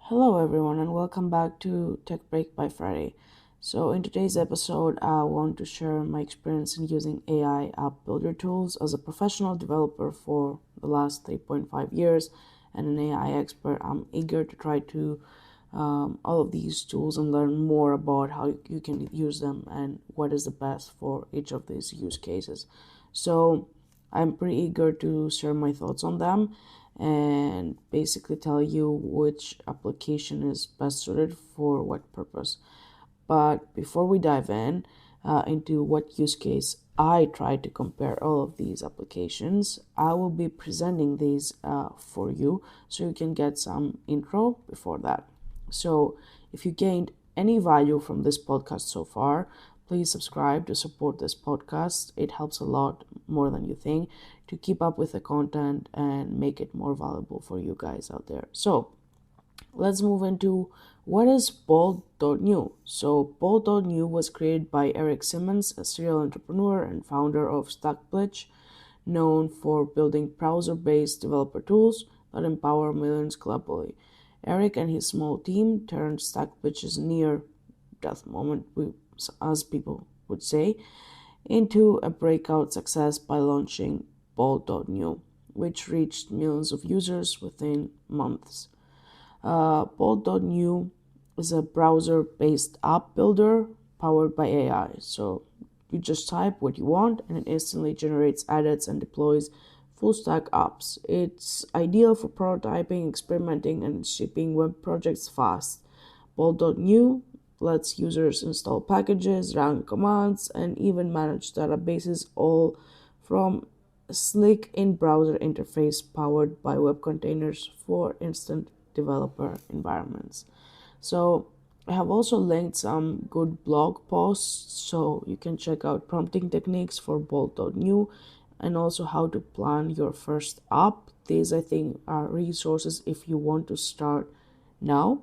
Hello, everyone, and welcome back to Tech Break by Friday. So, in today's episode, I want to share my experience in using AI app builder tools as a professional developer for the last 3.5 years and an AI expert. I'm eager to try to all of these tools and learn more about how you can use them and what is the best for each of these use cases. So, I'm pretty eager to share my thoughts on them and basically tell you which application is best suited for what purpose. But before we dive into what use case I try to compare all of these applications, I will be presenting these for you so you can get some intro before that. So, if you gained any value from this podcast so far, please subscribe to support this podcast. It helps a lot more than you think to keep up with the content and make it more valuable for you guys out there. So, let's move into what is Bolt.new. So, Bolt.new was created by Eric Simmons, a serial entrepreneur and founder of Stackbridge, known for building browser-based developer tools that empower millions globally. Eric and his small team turned Stackbridge's near-death moment, as people would say, into a breakout success by launching Bolt.new, which reached millions of users within months. Bolt.new is a browser-based app builder powered by AI. So you just type what you want and it instantly generates edits and deploys full-stack apps. It's ideal for prototyping, experimenting, and shipping web projects fast. Bolt.new lets users install packages, run commands, and even manage databases, all from a sleek in-browser interface powered by web containers for instant developer environments. So I have also linked some good blog posts so you can check out prompting techniques for Bolt.new and also how to plan your first app. These, I think, are resources if you want to start now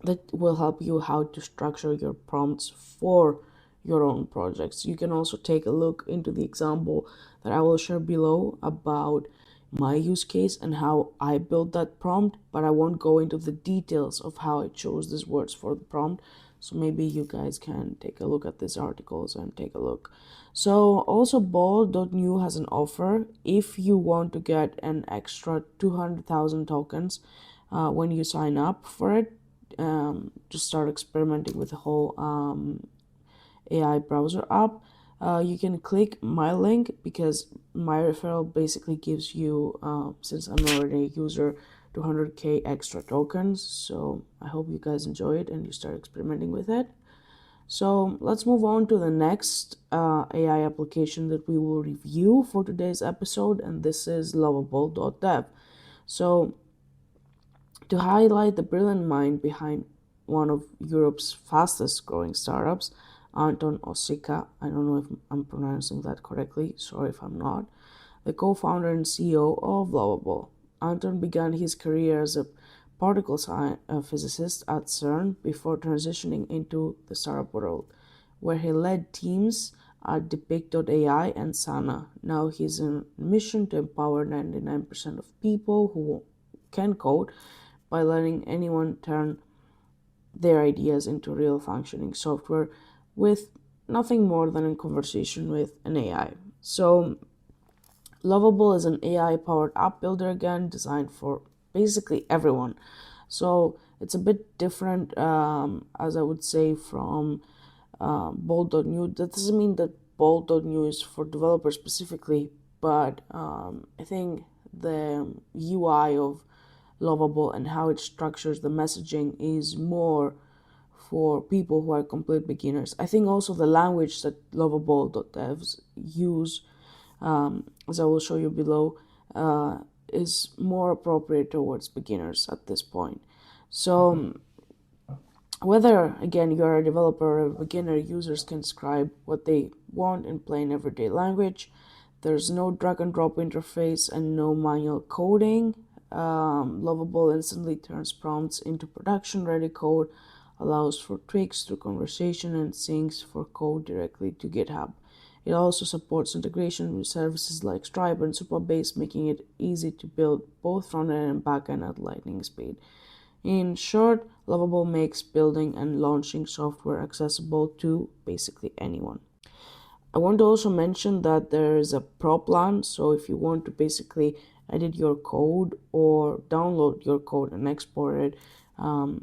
that will help you how to structure your prompts for your own projects. You can also take a look into the example that I will share below about my use case and how I built that prompt, but I won't go into the details of how I chose these words for the prompt. So maybe you guys can take a look at these articles and take a look. So also Bolt.new has an offer if you want to get an extra 200,000 tokens when you sign up for it. To start experimenting with the whole AI browser app. You can click my link because my referral basically gives you, since I'm already a user, 200k extra tokens. So I hope you guys enjoy it and you start experimenting with it. So let's move on to the next AI application that we will review for today's episode, and this is lovable.dev. So to highlight the brilliant mind behind one of Europe's fastest growing startups, Anton Osika, I don't know if I'm pronouncing that correctly, sorry if I'm not, the co-founder and CEO of Lovable. Anton began his career as a particle physicist at CERN before transitioning into the startup world, where he led teams at Depict.ai and Sana. Now he's on a mission to empower 99% of people who can code by letting anyone turn their ideas into real functioning software with nothing more than a conversation with an AI. So, Lovable is an AI powered app builder again, designed for basically everyone. So, it's a bit different, as I would say, from Bolt.new. That doesn't mean that Bolt.new is for developers specifically, but I think the UI of Lovable and how it structures the messaging is more for people who are complete beginners. I think also the language that lovable.devs use, as I will show you below, is more appropriate towards beginners at this point. So whether, again, you're a developer or a beginner, users can describe what they want in plain everyday language. There's no drag and drop interface and no manual coding. Lovable instantly turns prompts into production ready code, allows for tweaks through conversation, and syncs for code directly to GitHub. It also supports integration with services like Stripe and Supabase, making it easy to build both front end and back end at lightning speed. In short, Lovable makes building and launching software accessible to basically anyone. I want to also mention that there is a pro plan, so if you want to basically edit your code or download your code and export it,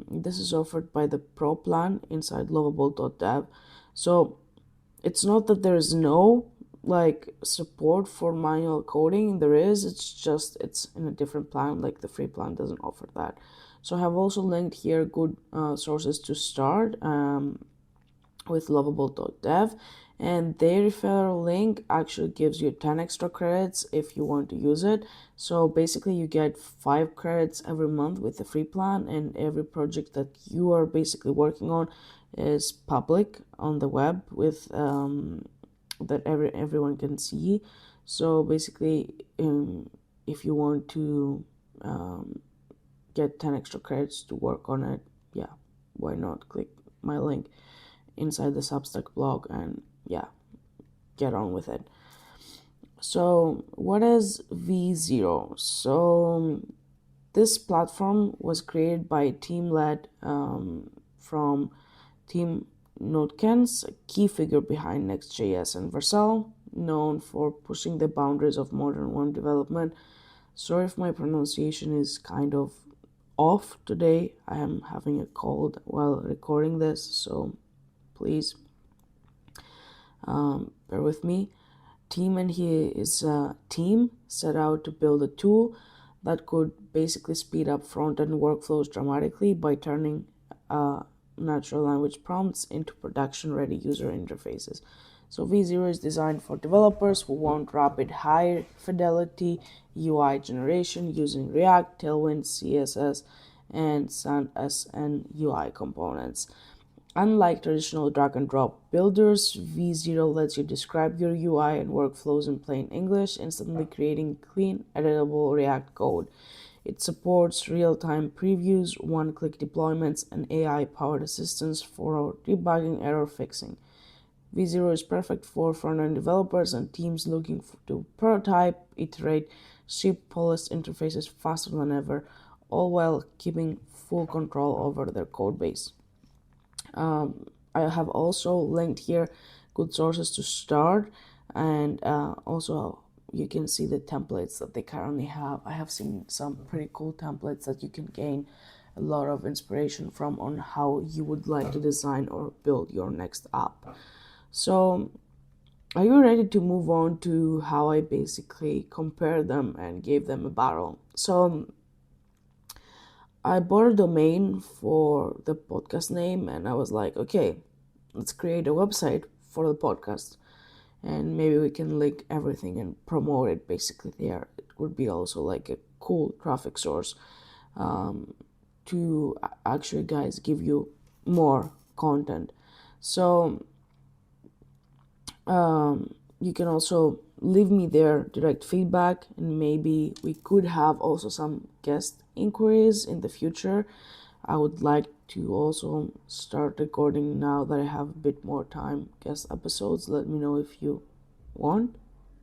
this is offered by the pro plan inside lovable.dev. So it's not that there's no like support for manual coding. There is, it's just it's in a different plan. Like the free plan doesn't offer that. So I have also linked here good sources to start with lovable.dev, and their referral link actually gives you 10 extra credits if you want to use it. So basically you get 5 credits every month with the free plan, and every project that you are basically working on is public on the web with that everyone can see. So basically if you want to get 10 extra credits to work on it, yeah, why not click my link inside the Substack blog and yeah, get on with it. So what is V0? So this platform was created by a team led from Team Notkens, a key figure behind Next.js and Vercel, known for pushing the boundaries of modern web development. Sorry if my pronunciation is kind of off today. I am having a cold while recording this, so please bear with me. Team and his team set out to build a tool that could basically speed up front-end workflows dramatically by turning natural language prompts into production-ready user interfaces. So V0 is designed for developers who want rapid, high-fidelity UI generation using React, Tailwind, CSS, and Sans and UI components. Unlike traditional drag and drop builders, V0 lets you describe your UI and workflows in plain English, instantly creating clean, editable React code. It supports real-time previews, one-click deployments, and AI-powered assistance for debugging, error fixing. V0 is perfect for front-end developers and teams looking to prototype, iterate, ship polished interfaces faster than ever, all while keeping full control over their code base. I have also linked here good sources to start, and also you can see the templates that they currently have. I have seen some pretty cool templates that you can gain a lot of inspiration from on how you would like to design or build your next app. So are you ready to move on to how I basically compare them and gave them a battle? So I bought a domain for the podcast name, and I was like, okay, let's create a website for the podcast, and maybe we can link everything and promote it basically there. It would be also like a cool traffic source to actually, guys, give you more content. So you can also leave me their direct feedback, and maybe we could have also some guest inquiries in the future. I would like to also start recording now that I have a bit more time guest episodes. Let me know if you want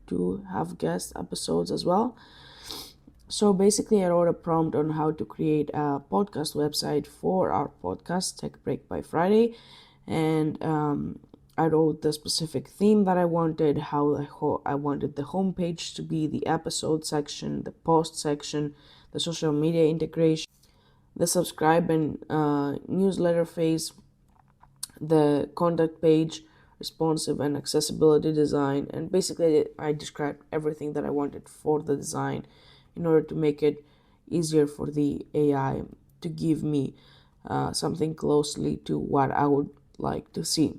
to have guest episodes as well. So basically I wrote a prompt on how to create a podcast website for our podcast Tech Break by Friday, and I wrote the specific theme that I wanted, how I wanted the homepage to be, the episode section, the post section, the social media integration, the subscribe and newsletter phase, the contact page, responsive and accessibility design, and basically I described everything that I wanted for the design in order to make it easier for the AI to give me something closely to what I would like to see.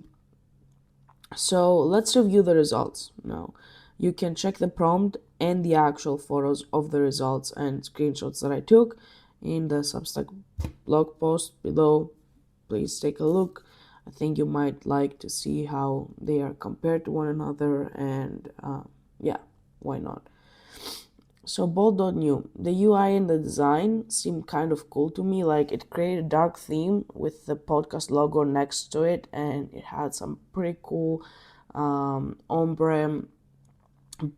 So let's review the results now. You can check the prompt and the actual photos of the results and screenshots that I took in the Substack blog post below. Please take a look. I think you might like to see how they are compared to one another, and yeah, why not? So Bolt.new, the UI and the design seemed kind of cool to me. Like it created a dark theme with the podcast logo next to it, and it had some pretty cool ombre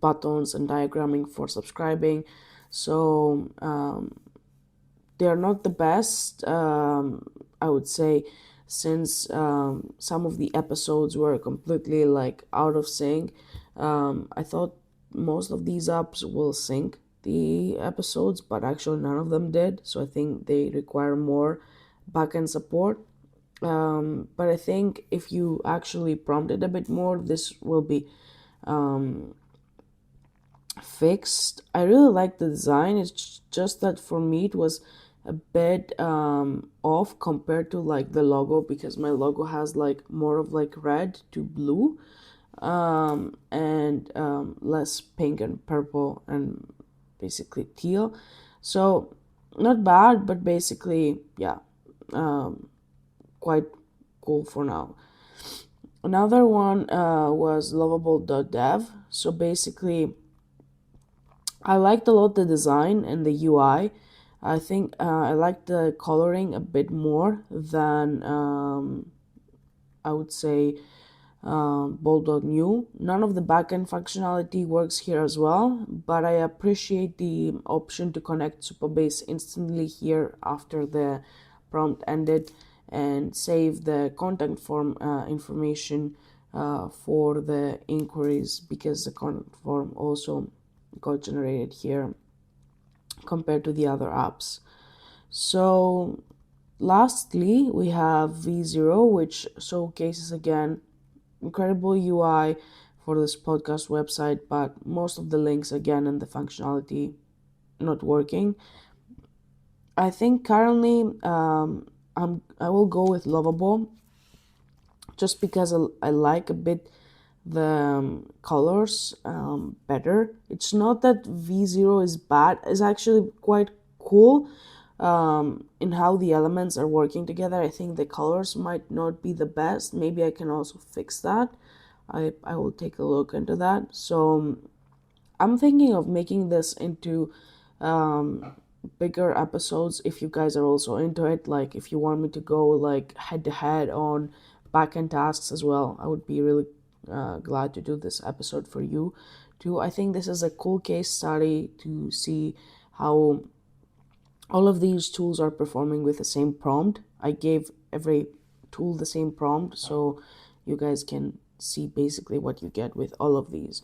buttons and diagramming for subscribing. So they are not the best, I would say, since some of the episodes were completely like out of sync. I thought most of these apps will sync the episodes, but actually none of them did. So I think they require more backend support. But I think if you actually prompt it a bit more, this will be fixed. I really like the design. It's just that for me it was a bit off compared to like the logo, because my logo has like more of like red to blue, and less pink and purple and basically teal. So not bad, but basically, yeah, quite cool for now. Another one was lovable.dev. So basically, I liked a lot the design and the UI. I think I liked the coloring a bit more than I would say Bolt.new. None of the backend functionality works here as well, but I appreciate the option to connect Supabase instantly here after the prompt ended and save the contact form information for the inquiries, because the contact form also got generated here compared to the other apps. So lastly, we have V0, which showcases again incredible UI for this podcast website, but most of the links again and the functionality not working. I think currently I will go with Lovable, just because I like a bit the colors better. It's not that V0 is bad, it's actually quite cool in how the elements are working together. I think the colors might not be the best. Maybe I can also fix that. I will take a look into that. So I'm thinking of making this into bigger episodes if you guys are also into it. Like, if you want me to go like head to head on backend tasks as well, I would be really glad to do this episode for you too. I think this is a cool case study to see how all of these tools are performing with the same prompt. I gave every tool the same prompt, so you guys can see basically what you get with all of these.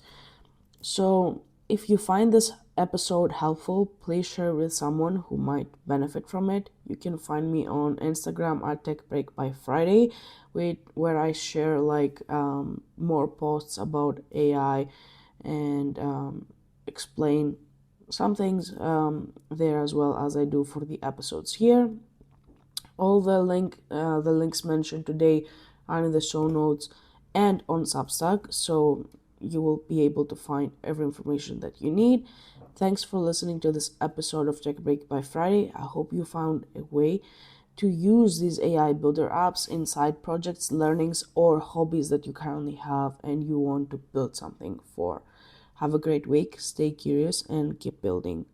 So, if you find this episode helpful, please share it with someone who might benefit from it. You can find me on Instagram at Tech Break by Friday, where I share like more posts about AI and explain some things there, as well as I do for the episodes here. All the links mentioned today are in the show notes and on Substack, so you will be able to find every information that you need. Thanks for listening to this episode of Tech Break by Friday. I hope you found a way to use these AI builder apps in side projects, learnings, or hobbies that you currently have and you want to build something for. Have a great week, stay curious, and keep building.